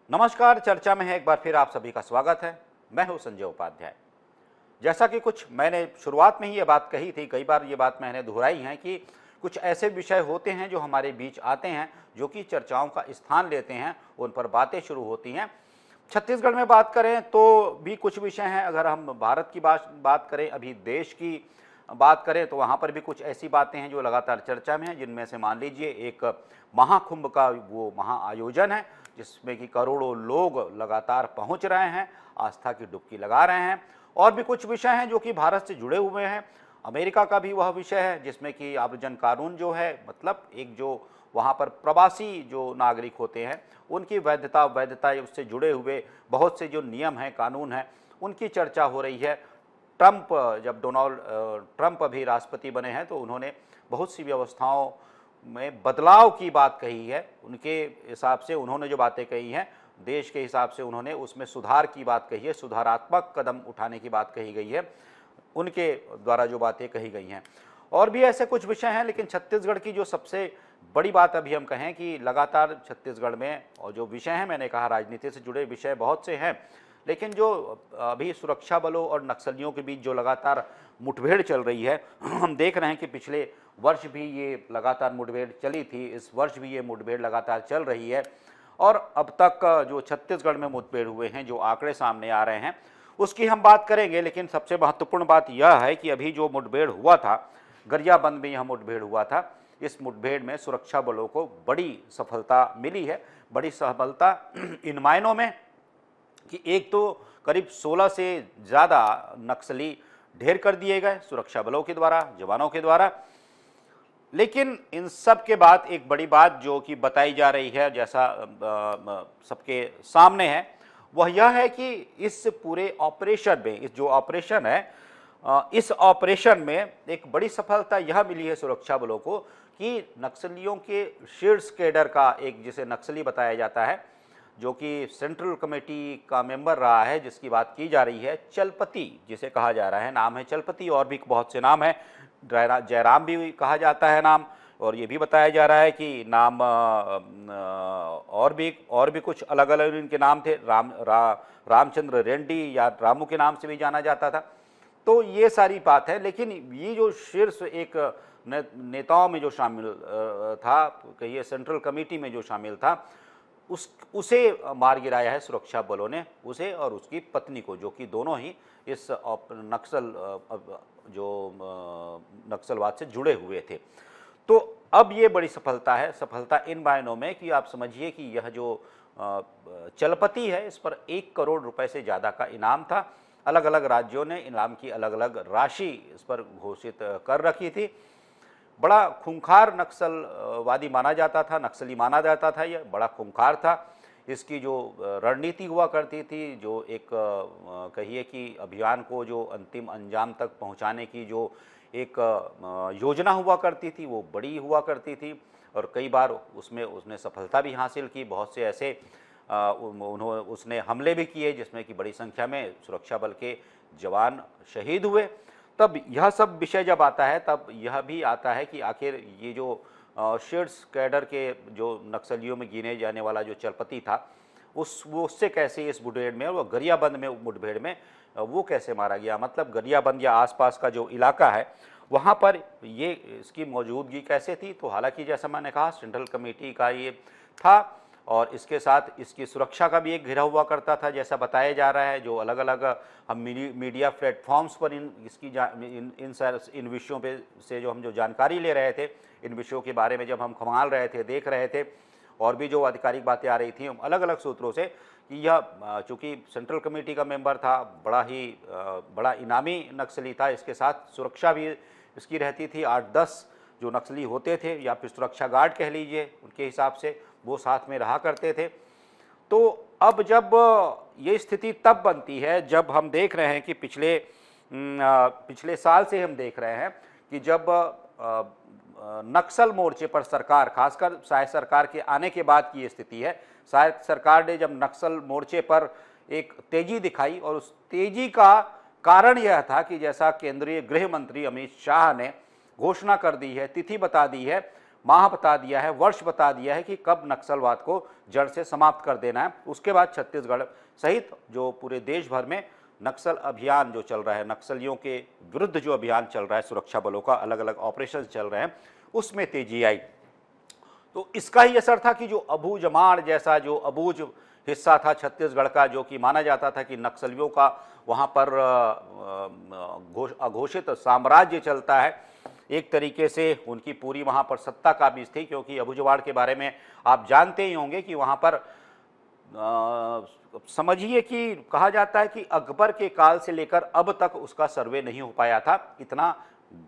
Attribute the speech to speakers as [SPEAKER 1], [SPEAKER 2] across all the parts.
[SPEAKER 1] नमस्कार। चर्चा में है एक बार फिर आप सभी का स्वागत है। मैं हूं संजय उपाध्याय। जैसा कि कुछ मैंने शुरुआत में ही ये बात कही थी, कई बार ये बात मैंने दोहराई है कि कुछ ऐसे विषय होते हैं जो हमारे बीच आते हैं, जो कि चर्चाओं का स्थान लेते हैं, उन पर बातें शुरू होती हैं। छत्तीसगढ़ में बात करें तो भी कुछ विषय हैं, अगर हम भारत की बात करें, अभी देश की बात करें तो वहाँ पर भी कुछ ऐसी बातें हैं जो लगातार चर्चा में हैं, जिनमें से मान लीजिए एक महाकुंभ का वो महाआयोजन है, जिसमें कि करोड़ों लोग लगातार पहुँच रहे हैं, आस्था की डुबकी लगा रहे हैं। और भी कुछ विषय हैं जो कि भारत से जुड़े हुए हैं। अमेरिका का भी वह विषय है जिसमें कि आव्रजन कानून जो है, मतलब एक जो वहाँ पर प्रवासी जो नागरिक होते हैं उनकी वैधता उससे जुड़े हुए बहुत से जो नियम हैं, कानून हैं, उनकी चर्चा हो रही है। जब डोनाल्ड ट्रंप अभी राष्ट्रपति बने हैं तो उन्होंने बहुत सी व्यवस्थाओं में बदलाव की बात कही है। उनके हिसाब से उन्होंने जो बातें कही हैं, देश के हिसाब से उन्होंने उसमें सुधार की बात कही है, सुधारात्मक कदम उठाने की बात कही गई है, उनके द्वारा जो बातें कही गई हैं। और भी ऐसे कुछ विषय हैं, लेकिन छत्तीसगढ़ की जो सबसे बड़ी बात अभी हम कहें कि लगातार छत्तीसगढ़ में और जो विषय हैं, मैंने कहा राजनीति से जुड़े विषय बहुत से हैं, लेकिन जो अभी सुरक्षा बलों और नक्सलियों के बीच जो लगातार मुठभेड़ चल रही है, हम देख रहे हैं कि पिछले वर्ष भी ये लगातार मुठभेड़ चली थी, इस वर्ष भी ये मुठभेड़ लगातार चल रही है। और अब तक जो छत्तीसगढ़ में मुठभेड़ हुए हैं, जो आंकड़े सामने आ रहे हैं, उसकी हम बात करेंगे। लेकिन सबसे महत्वपूर्ण बात यह है कि अभी जो मुठभेड़ हुआ था, गरियाबंद में यह मुठभेड़ हुआ था, इस मुठभेड़ में सुरक्षा बलों को बड़ी सफलता मिली है। बड़ी सफलता इन मायनों में कि एक तो करीब 16 से ज़्यादा नक्सली ढेर कर दिए गए सुरक्षा बलों के द्वारा, जवानों के द्वारा। लेकिन इन सब के बाद एक बड़ी बात जो कि बताई जा रही है, जैसा सबके सामने है, वह यह है कि इस पूरे ऑपरेशन में, इस जो ऑपरेशन है, इस ऑपरेशन में एक बड़ी सफलता यह मिली है सुरक्षा बलों को कि नक्सलियों के शीर्ष कैडर का एक, जिसे नक्सली बताया जाता है, जो कि सेंट्रल कमेटी का मेंबर रहा है, जिसकी बात की जा रही है, चलपति जिसे कहा जा रहा है, नाम है चलपति, और भी बहुत से नाम है, जयराम भी कहा जाता है नाम, और ये भी बताया जा रहा है कि नाम और भी कुछ अलग अलग इनके नाम थे, रामचंद्र रेड्डी या रामू के नाम से भी जाना जाता था। तो ये सारी बात है। लेकिन ये जो शीर्ष एक नेताओं में जो शामिल था, कहिए सेंट्रल कमेटी में जो शामिल था, उसे मार गिराया है सुरक्षा बलों ने, उसे और उसकी पत्नी को, जो कि दोनों ही इस नक्सलवाद से जुड़े हुए थे। तो अब ये बड़ी सफलता है। सफलता इन मायनों में कि आप समझिए कि यह जो चलपति है, इस पर 1 करोड़ रुपए से ज़्यादा का इनाम था। अलग अलग राज्यों ने इनाम की अलग अलग राशि इस पर घोषित कर रखी थी। बड़ा खूंखार नक्सलवादी माना जाता था, नक्सली माना जाता था, यह बड़ा खूंखार था। इसकी जो रणनीति हुआ करती थी, जो एक कहिए कि अभियान को जो अंतिम अंजाम तक पहुंचाने की जो एक योजना हुआ करती थी, वो बड़ी हुआ करती थी, और कई बार उसने सफलता भी हासिल की। बहुत से ऐसे उसने हमले भी किए जिसमें कि बड़ी संख्या में सुरक्षा बल के जवान शहीद हुए। तब यह सब विषय जब आता है, तब यह भी आता है कि आखिर ये जो शीर्ष कैडर के जो नक्सलियों में गिने जाने वाला जो चलपति था, उससे कैसे इस मुठभेड़ में, वो गरियाबंद में मुठभेड़ में वो कैसे मारा गया। मतलब गरियाबंद या आसपास का जो इलाका है, वहाँ पर ये इसकी मौजूदगी कैसे थी। तो हालांकि जैसा मैंने कहा, सेंट्रल कमेटी का ये था, और इसके साथ इसकी सुरक्षा का भी एक घिरा हुआ करता था, जैसा बताया जा रहा है। जो अलग अलग हम मीडिया प्लेटफॉर्म्स पर इन विषयों पे से जो हम जो जानकारी ले रहे थे, इन विषयों के बारे में जब हम खंगाल रहे थे, देख रहे थे, और भी जो आधिकारिक बातें आ रही थी अलग अलग सूत्रों से, कि यह चूँकि सेंट्रल कमेटी का मेंबर था, बड़ा इनामी नक्सली था, इसके साथ सुरक्षा भी इसकी रहती थी। 8-10 जो नक्सली होते थे, या फिर सुरक्षा गार्ड कह लीजिए, उनके हिसाब से वो साथ में रहा करते थे। तो अब जब ये स्थिति तब बनती है जब हम देख रहे हैं कि पिछले साल से हम देख रहे हैं कि जब नक्सल मोर्चे पर सरकार, खासकर शायद सरकार के आने के बाद की ये स्थिति है, शायद सरकार ने जब नक्सल मोर्चे पर एक तेजी दिखाई, और उस तेजी का कारण यह था कि जैसा केंद्रीय गृह मंत्री अमित शाह ने घोषणा कर दी है, तिथि बता दी है, माह बता दिया है, वर्ष बता दिया है कि कब नक्सलवाद को जड़ से समाप्त कर देना है। उसके बाद छत्तीसगढ़ सहित जो पूरे देश भर में नक्सल अभियान जो चल रहा है, नक्सलियों के विरुद्ध जो अभियान चल रहा है, सुरक्षा बलों का अलग अलग ऑपरेशन चल रहे हैं, उसमें तेजी आई। तो इसका ही असर था कि जो अबूझमाड़ जैसा जो अबूझ हिस्सा था छत्तीसगढ़ का, जो कि माना जाता था कि नक्सलियों का वहाँ पर अघोषित साम्राज्य चलता है, एक तरीके से उनकी पूरी वहाँ पर सत्ता काबिज थी। क्योंकि अबूझमाड़ के बारे में आप जानते ही होंगे कि वहाँ पर समझिए कि कहा जाता है कि अकबर के काल से लेकर अब तक उसका सर्वे नहीं हो पाया था, इतना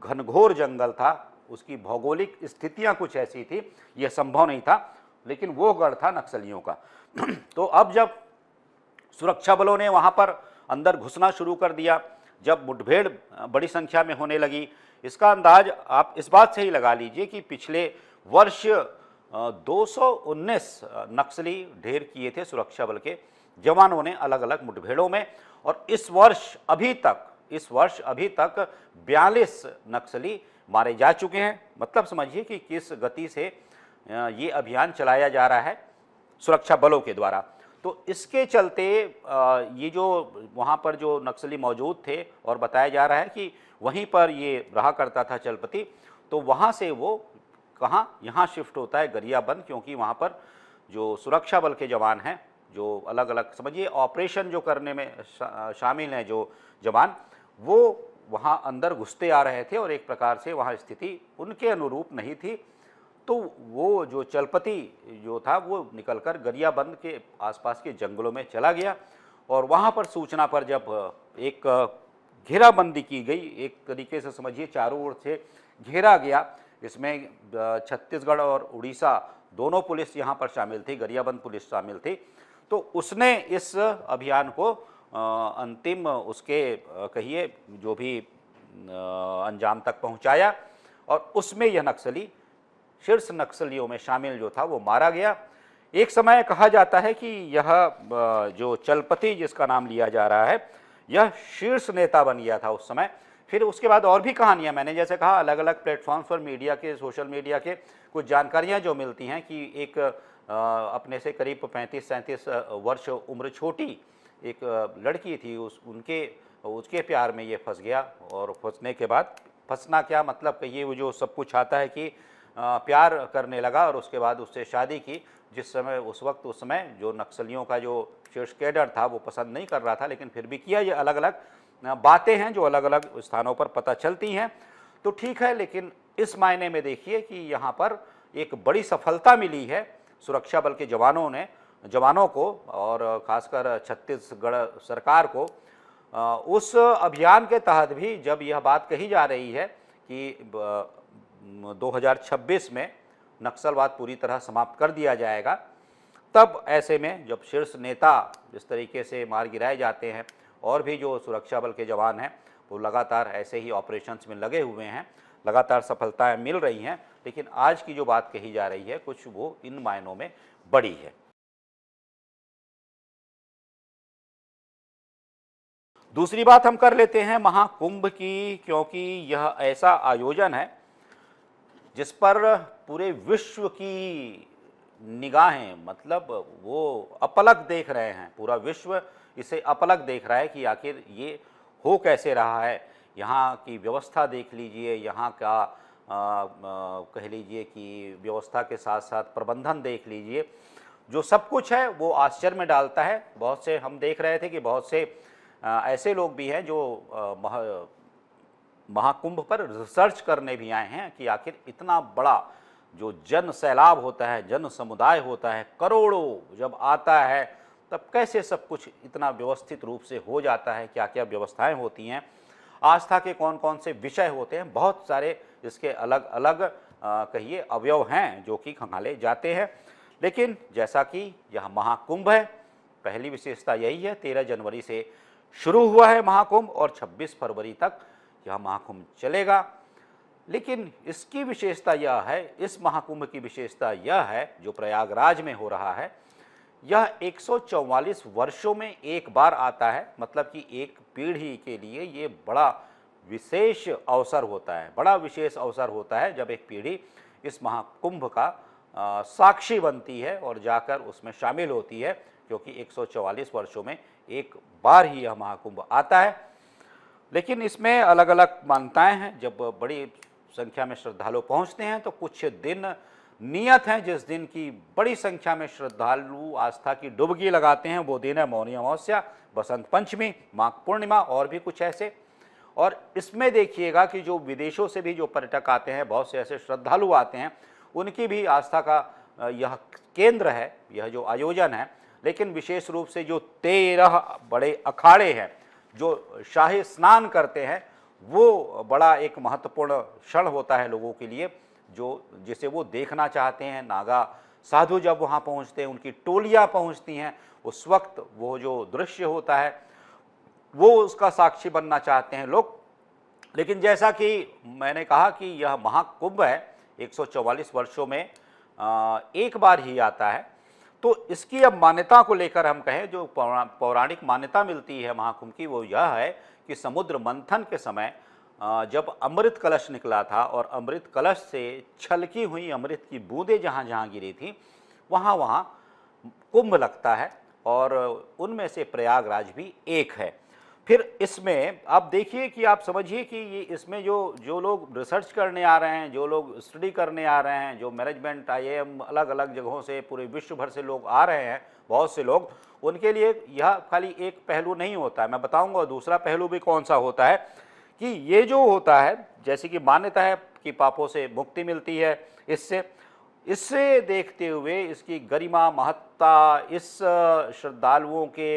[SPEAKER 1] घनघोर जंगल था, उसकी भौगोलिक स्थितियां कुछ ऐसी थी, यह संभव नहीं था, लेकिन वो गढ़ था नक्सलियों का। तो अब जब सुरक्षा बलों ने वहां पर अंदर घुसना शुरू कर दिया, जब मुठभेड़ बड़ी संख्या में होने लगी, इसका अंदाज आप इस बात से ही लगा लीजिए कि पिछले वर्ष 219 नक्सली ढेर किए थे सुरक्षा बल के जवानों ने अलग अलग मुठभेड़ों में, और इस वर्ष अभी तक 42 नक्सली मारे जा चुके हैं। मतलब समझिए कि किस गति से ये अभियान चलाया जा रहा है सुरक्षा बलों के द्वारा। तो इसके चलते ये जो वहाँ पर जो नक्सली मौजूद थे, और बताया जा रहा है कि वहीं पर ये रहा करता था चलपति, तो वहाँ से वो कहाँ यहाँ शिफ्ट होता है गरियाबंद, क्योंकि वहाँ पर जो सुरक्षा बल के जवान हैं, जो अलग अलग समझिए ऑपरेशन जो करने में शामिल हैं जो जवान, वो वहाँ अंदर घुसते आ रहे थे और एक प्रकार से वहाँ स्थिति उनके अनुरूप नहीं थी। तो वो जो चलपति जो था वो निकलकर गरियाबंद के आसपास के जंगलों में चला गया, और वहाँ पर सूचना पर जब एक घेराबंदी की गई, एक तरीके से समझिए चारों ओर से घेरा गया, इसमें छत्तीसगढ़ और उड़ीसा दोनों पुलिस यहाँ पर शामिल थी, गरियाबंद पुलिस शामिल थी। तो उसने इस अभियान को अंतिम उसके कहिए जो भी अंजाम तक पहुंचाया, और उसमें यह नक्सली शीर्ष नक्सलियों में शामिल जो था वो मारा गया। एक समय कहा जाता है कि यह जो चलपति जिसका नाम लिया जा रहा है, यह शीर्ष नेता बन गया था उस समय। फिर उसके बाद और भी कहानियां, मैंने जैसे कहा अलग अलग प्लेटफॉर्म्स पर मीडिया के, सोशल मीडिया के कुछ जानकारियां जो मिलती हैं कि एक अपने से करीब 35-37 वर्ष उम्र छोटी एक लड़की थी, उसके प्यार में ये फंस गया, और फंसने के बाद, फंसना क्या मतलब कहिए, वो जो सब कुछ आता है कि प्यार करने लगा और उसके बाद उससे शादी की। जिस समय उस समय जो नक्सलियों का जो शीर्ष कैडर था वो पसंद नहीं कर रहा था, लेकिन फिर भी किया। ये अलग अलग बातें हैं जो अलग अलग स्थानों पर पता चलती हैं। तो ठीक है, लेकिन इस मायने में देखिए कि यहाँ पर एक बड़ी सफलता मिली है सुरक्षा बल के जवानों को, और खासकर छत्तीसगढ़ सरकार को। उस अभियान के तहत भी जब यह बात कही जा रही है कि 2026 में नक्सलवाद पूरी तरह समाप्त कर दिया जाएगा, तब ऐसे में जब शीर्ष नेता जिस तरीके से मार गिराए जाते हैं, और भी जो सुरक्षा बल के जवान हैं वो लगातार ऐसे ही ऑपरेशंस में लगे हुए हैं, लगातार सफलताएं मिल रही हैं, लेकिन आज की जो बात कही जा रही है कुछ वो इन मायनों में बड़ी है। दूसरी बात हम कर लेते हैं महाकुंभ की, क्योंकि यह ऐसा आयोजन है जिस पर पूरे विश्व की निगाहें, मतलब वो अपलक देख रहे हैं, पूरा विश्व इसे अपलक देख रहा है कि आखिर ये हो कैसे रहा है। यहाँ की व्यवस्था देख लीजिए, यहाँ का कह लीजिए कि व्यवस्था के साथ साथ प्रबंधन देख लीजिए, जो सब कुछ है वो आश्चर्य में डालता है। बहुत से हम देख रहे थे कि बहुत से ऐसे लोग भी हैं जो महाकुंभ पर रिसर्च करने भी आए हैं कि आखिर इतना बड़ा जो जन सैलाब होता है, जन समुदाय होता है, करोड़ों जब आता है, तब कैसे सब कुछ इतना व्यवस्थित रूप से हो जाता है, क्या क्या व्यवस्थाएं होती हैं, आस्था के कौन कौन से विषय होते हैं, बहुत सारे इसके अलग अलग कहिए अवयव हैं जो कि खंगाले जाते हैं। लेकिन जैसा कि यह महाकुंभ है, पहली विशेषता यही है, 13 जनवरी से शुरू हुआ है महाकुंभ और 26 फरवरी तक यह महाकुंभ चलेगा। लेकिन इसकी विशेषता यह है, इस महाकुंभ की विशेषता यह है जो प्रयागराज में हो रहा है, यह 144 वर्षों में एक बार आता है। मतलब कि एक पीढ़ी के लिए ये बड़ा विशेष अवसर होता है, बड़ा विशेष अवसर होता है जब एक पीढ़ी इस महाकुंभ का साक्षी बनती है और जाकर उसमें शामिल होती है, क्योंकि 144 वर्षों में एक बार ही यह महाकुंभ आता है। लेकिन इसमें अलग अलग मान्यताएं हैं। जब बड़ी संख्या में श्रद्धालु पहुंचते हैं तो कुछ दिन नियत हैं जिस दिन की बड़ी संख्या में श्रद्धालु आस्था की डुबकी लगाते हैं। वो दिन है मौनी अमावस्या, बसंत पंचमी, माघ पूर्णिमा और भी कुछ ऐसे। और इसमें देखिएगा कि जो विदेशों से भी जो पर्यटक आते हैं, बहुत से ऐसे श्रद्धालु आते हैं, उनकी भी आस्था का यह केंद्र है, यह जो आयोजन है। लेकिन विशेष रूप से जो 13 बड़े अखाड़े हैं जो शाही स्नान करते हैं, वो बड़ा एक महत्वपूर्ण क्षण होता है लोगों के लिए, जो जिसे वो देखना चाहते हैं। नागा साधु जब वहाँ पहुँचते हैं, उनकी टोलियाँ पहुँचती हैं, उस वक्त वो जो दृश्य होता है वो उसका साक्षी बनना चाहते हैं लोग। लेकिन जैसा कि मैंने कहा कि यह महाकुंभ है, 144 वर्षों में एक बार ही आता है। तो इसकी अब मान्यता को लेकर हम कहें, जो पौराणिक मान्यता मिलती है महाकुंभ की, वो यह है कि समुद्र मंथन के समय जब अमृत कलश निकला था और अमृत कलश से छलकी हुई अमृत की बूंदें जहाँ जहाँ गिरी थी, वहाँ वहाँ कुंभ लगता है और उनमें से प्रयागराज भी एक है। फिर इसमें आप देखिए कि आप समझिए कि ये इसमें जो लोग रिसर्च करने आ रहे हैं, जो लोग स्टडी करने आ रहे हैं, जो मैनेजमेंट IIM अलग अलग जगहों से पूरे विश्व भर से लोग आ रहे हैं, बहुत से लोग, उनके लिए यह खाली एक पहलू नहीं होता है। मैं बताऊंगा दूसरा पहलू भी कौन सा होता है, कि ये जो होता है, जैसे कि मान्यता है कि पापों से मुक्ति मिलती है इससे देखते हुए इसकी गरिमा, महत्ता, इस श्रद्धालुओं के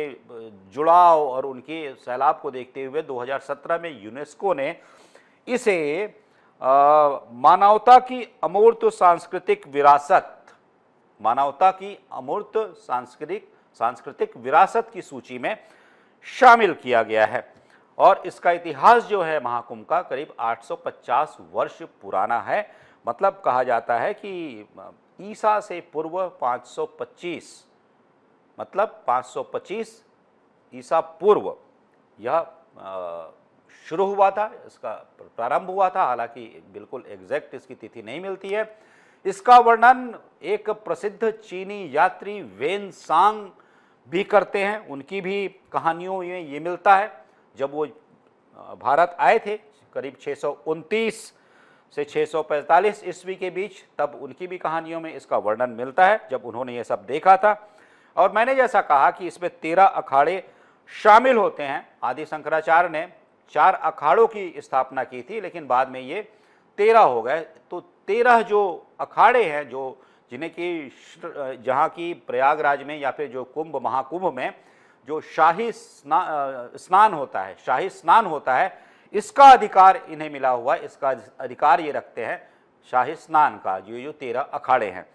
[SPEAKER 1] जुड़ाव और उनके सैलाब को देखते हुए 2017 में यूनेस्को ने इसे मानवता की अमूर्त सांस्कृतिक विरासत, मानवता की अमूर्त सांस्कृतिक विरासत की सूची में शामिल किया गया है। और इसका इतिहास जो है महाकुंभ का करीब 850 वर्ष पुराना है। मतलब कहा जाता है कि ईसा से पूर्व 525, मतलब 525 ईसा पूर्व यह शुरू हुआ था, इसका प्रारंभ हुआ था। हालांकि बिल्कुल एग्जैक्ट इसकी तिथि नहीं मिलती है। इसका वर्णन एक प्रसिद्ध चीनी यात्री वेन सांग भी करते हैं। उनकी भी कहानियों में ये मिलता है। जब वो भारत आए थे करीब 629 से 645 ईस्वी के बीच, तब उनकी भी कहानियों में इसका वर्णन मिलता है, जब उन्होंने ये सब देखा था। और मैंने जैसा कहा कि इसमें 13 अखाड़े शामिल होते हैं। आदि शंकराचार्य ने 4 अखाड़ों की स्थापना की थी, लेकिन बाद में ये 13 हो गए। तो 13 जो अखाड़े हैं, जो जिन्हें कि जहाँ की प्रयागराज में या फिर जो महाकुंभ में जो शाही स्नान होता है, शाही स्नान होता है, इसका अधिकार इन्हें मिला हुआ है। इसका अधिकार ये रखते हैं शाही स्नान का, जो 13 अखाड़े हैं।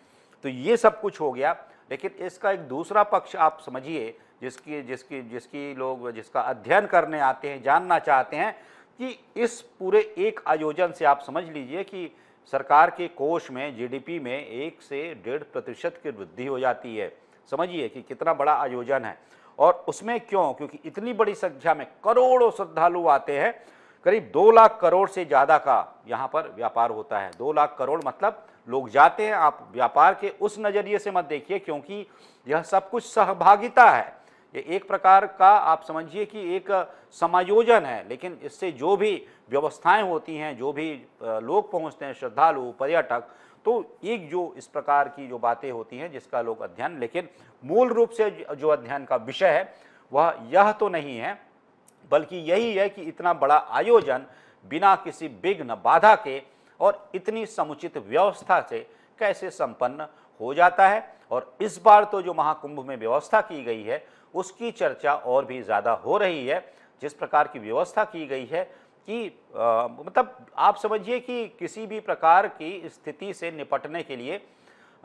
[SPEAKER 1] तो ये सब कुछ हो गया। लेकिन इसका एक दूसरा पक्ष आप समझिए, जिसका अध्ययन करने आते हैं, जानना चाहते हैं कि इस पूरे एक आयोजन से आप समझ लीजिए कि सरकार के कोष में, GDP में 1 से 1.5% की वृद्धि हो जाती है। समझिए कि कितना बड़ा आयोजन है। और उसमें क्यों? क्योंकि इतनी बड़ी संख्या में करोड़ों श्रद्धालु आते हैं। करीब 2 लाख करोड़ से ज़्यादा का यहाँ पर व्यापार होता है। 2 लाख करोड़ मतलब लोग जाते हैं। आप व्यापार के उस नज़रिए से मत देखिए, क्योंकि यह सब कुछ सहभागिता है। ये एक प्रकार का आप समझिए कि एक समायोजन है। लेकिन इससे जो भी व्यवस्थाएं होती हैं, जो भी लोग पहुँचते हैं, श्रद्धालु, पर्यटक, तो एक जो इस प्रकार की जो बातें होती हैं जिसका लोग अध्ययन, लेकिन मूल रूप से जो अध्ययन का विषय है वह यह तो नहीं है, बल्कि यही है कि इतना बड़ा आयोजन बिना किसी विघ्न, बाधा के और इतनी समुचित व्यवस्था से कैसे संपन्न हो जाता है। और इस बार तो जो महाकुंभ में व्यवस्था की गई है उसकी चर्चा और भी ज़्यादा हो रही है। जिस प्रकार की व्यवस्था की गई है कि मतलब आप समझिए कि किसी भी प्रकार की स्थिति से निपटने के लिए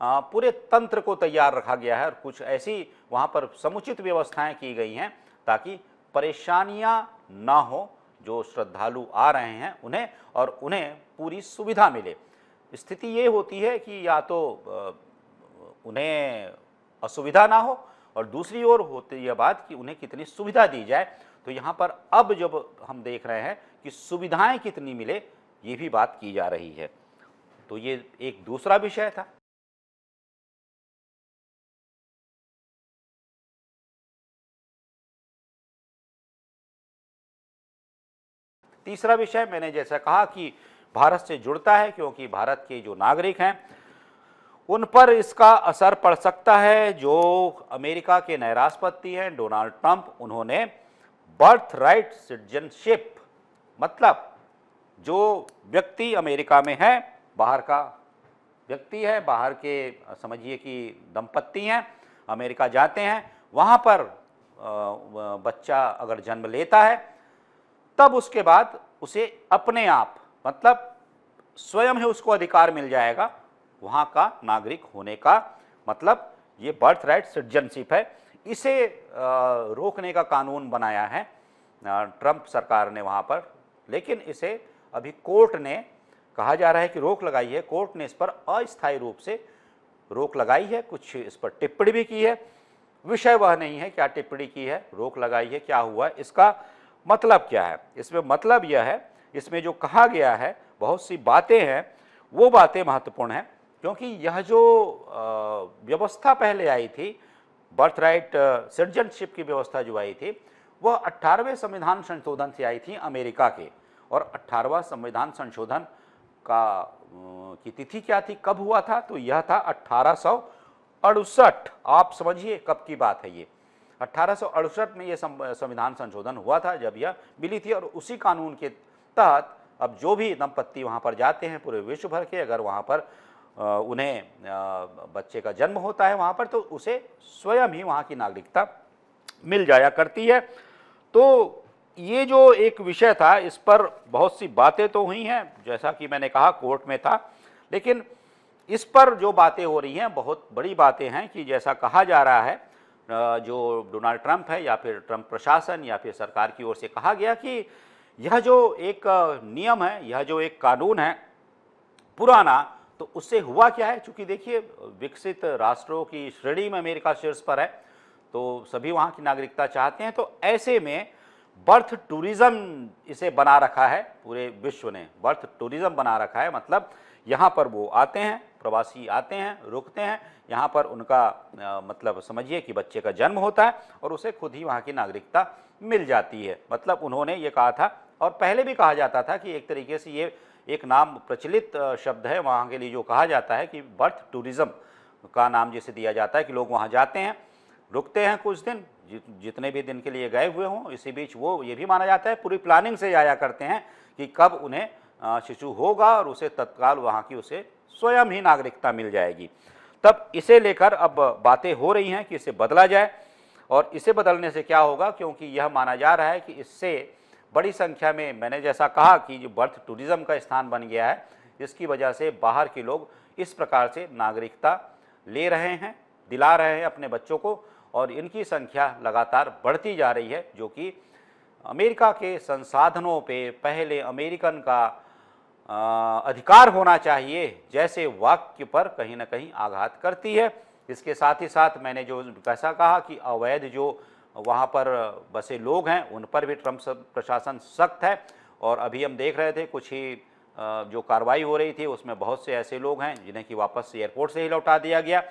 [SPEAKER 1] पूरे तंत्र को तैयार रखा गया है। और कुछ ऐसी वहाँ पर समुचित व्यवस्थाएं की गई हैं ताकि परेशानियां ना हो जो श्रद्धालु आ रहे हैं उन्हें, और उन्हें पूरी सुविधा मिले। स्थिति ये होती है कि या तो उन्हें असुविधा ना हो, और दूसरी ओर होती है बात कि उन्हें कितनी सुविधा दी जाए। तो यहाँ पर अब जब हम देख रहे हैं कि सुविधाएं कितनी मिले, ये भी बात की जा रही है। तो ये एक दूसरा विषय था। तीसरा विषय मैंने जैसा कहा कि भारत से जुड़ता है, क्योंकि भारत के जो नागरिक हैं उन पर इसका असर पड़ सकता है। जो अमेरिका के नए राष्ट्रपति हैं डोनाल्ड ट्रंप, उन्होंने बर्थ राइट सिटीजनशिप, मतलब जो व्यक्ति अमेरिका में है, बाहर का व्यक्ति है, बाहर के समझिए कि दंपत्ति हैं, अमेरिका जाते हैं, वहाँ पर बच्चा अगर जन्म लेता है तब उसके बाद उसे अपने आप, मतलब स्वयं ही उसको अधिकार मिल जाएगा वहाँ का नागरिक होने का। मतलब ये बर्थ राइट सिटीजनशिप है। इसे रोकने का कानून बनाया है ट्रंप सरकार ने वहाँ पर, लेकिन इसे अभी कोर्ट ने, कहा जा रहा है कि रोक लगाई है, कोर्ट ने इस पर अस्थायी रूप से रोक लगाई है, कुछ इस पर टिप्पणी भी की है। विषय वह नहीं है क्या टिप्पणी की है, रोक लगाई है, क्या हुआ, इसका मतलब क्या है। इसमें मतलब यह है, इसमें जो कहा गया है, बहुत सी बातें हैं, वो बातें महत्वपूर्ण हैं, क्योंकि यह जो व्यवस्था पहले आई थी, बर्थ राइट सिटीजनशिप की व्यवस्था जो आई थी, वह 18वें संविधान संशोधन से आई थी अमेरिका के। और 18वां संविधान संशोधन की तिथि क्या थी, कब हुआ था, तो यह था 1868। आप समझिए कब की बात है ये। 1868 में यह संविधान संशोधन हुआ था जब यह मिली थी। और उसी कानून के तहत अब जो भी दंपत्ति वहाँ पर जाते हैं पूरे विश्व भर के, अगर वहाँ पर उन्हें बच्चे का जन्म होता है वहाँ पर, तो उसे स्वयं ही वहाँ की नागरिकता मिल जाया करती है। तो ये जो एक विषय था, इस पर बहुत सी बातें तो हुई हैं, जैसा कि मैंने कहा कोर्ट में था, लेकिन इस पर जो बातें हो रही हैं बहुत बड़ी बातें हैं कि जैसा कहा जा रहा है, जो डोनाल्ड ट्रंप है या फिर ट्रंप प्रशासन या फिर सरकार की ओर से कहा गया कि यह जो एक नियम है, यह जो एक कानून है पुराना, तो उससे हुआ क्या है, चूंकि देखिए विकसित राष्ट्रों की श्रेणी में अमेरिका शीर्ष पर है, तो सभी वहाँ की नागरिकता चाहते हैं। तो ऐसे में बर्थ टूरिज्म इसे बना रखा है, पूरे विश्व ने बर्थ टूरिज्म बना रखा है। मतलब यहाँ पर वो आते हैं, प्रवासी आते हैं, रुकते हैं, यहाँ पर उनका मतलब समझिए कि बच्चे का जन्म होता है और उसे खुद ही वहाँ की नागरिकता मिल जाती है। मतलब उन्होंने ये कहा था, और पहले भी कहा जाता था कि एक तरीके से ये एक नाम प्रचलित शब्द है वहाँ के लिए, जो कहा जाता है कि बर्थ टूरिज्म का नाम जिसे दिया जाता है कि लोग वहाँ जाते हैं, रुकते हैं कुछ दिन, जितने भी दिन के लिए गए हुए हों, इसी बीच वो ये भी माना जाता है पूरी प्लानिंग से आया करते हैं कि कब उन्हें शिशु होगा और उसे तत्काल वहाँ की उसे स्वयं ही नागरिकता मिल जाएगी। तब इसे लेकर अब बातें हो रही हैं कि इसे बदला जाए। और इसे बदलने से क्या होगा, क्योंकि यह माना जा रहा है कि इससे बड़ी संख्या में, मैंने जैसा कहा कि जो बर्थ टूरिज्म का स्थान बन गया है, इसकी वजह से बाहर के लोग इस प्रकार से नागरिकता ले रहे हैं, दिला रहे हैं अपने बच्चों को, और इनकी संख्या लगातार बढ़ती जा रही है, जो कि अमेरिका के संसाधनों पे पहले अमेरिकन का अधिकार होना चाहिए जैसे वाक्य पर कहीं ना कहीं आघात करती है। इसके साथ ही साथ मैंने जो कैसा कहा कि अवैध जो वहाँ पर बसे लोग हैं उन पर भी ट्रंप प्रशासन सख्त है। और अभी हम देख रहे थे कुछ ही जो कार्रवाई हो रही थी उसमें बहुत से ऐसे लोग हैं जिन्हें कि वापस से एयरपोर्ट से ही लौटा दिया गया,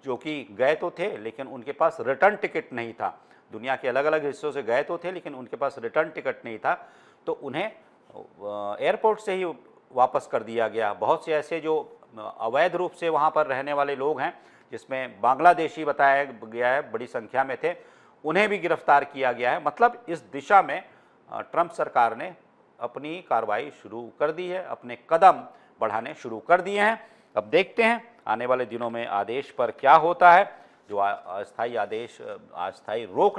[SPEAKER 1] जो कि गए तो थे लेकिन उनके पास रिटर्न टिकट नहीं था। दुनिया के अलग अलग हिस्सों से गए तो थे लेकिन उनके पास रिटर्न टिकट नहीं था, तो उन्हें एयरपोर्ट से ही वापस कर दिया गया। बहुत से ऐसे जो अवैध रूप से वहाँ पर रहने वाले लोग हैं, जिसमें बांग्लादेशी बताया गया है बड़ी संख्या में थे, उन्हें भी गिरफ्तार किया गया है। मतलब इस दिशा में ट्रंप सरकार ने अपनी कार्रवाई शुरू कर दी है, अपने कदम बढ़ाने शुरू कर दिए हैं। अब देखते हैं आने वाले दिनों में आदेश पर क्या होता है। जो अस्थायी आदेश, अस्थायी रोक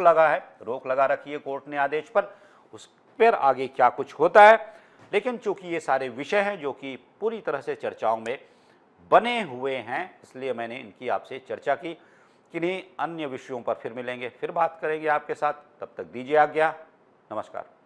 [SPEAKER 1] लगा रखी है कोर्ट ने आदेश पर, उस पर आगे क्या कुछ होता है। लेकिन चूंकि ये सारे विषय हैं जो कि पूरी तरह से चर्चाओं में बने हुए हैं, इसलिए मैंने इनकी आपसे चर्चा की। किन्हीं अन्य विषयों पर फिर मिलेंगे, फिर बात करेंगे आपके साथ। तब तक दीजिए आज्ञा। नमस्कार।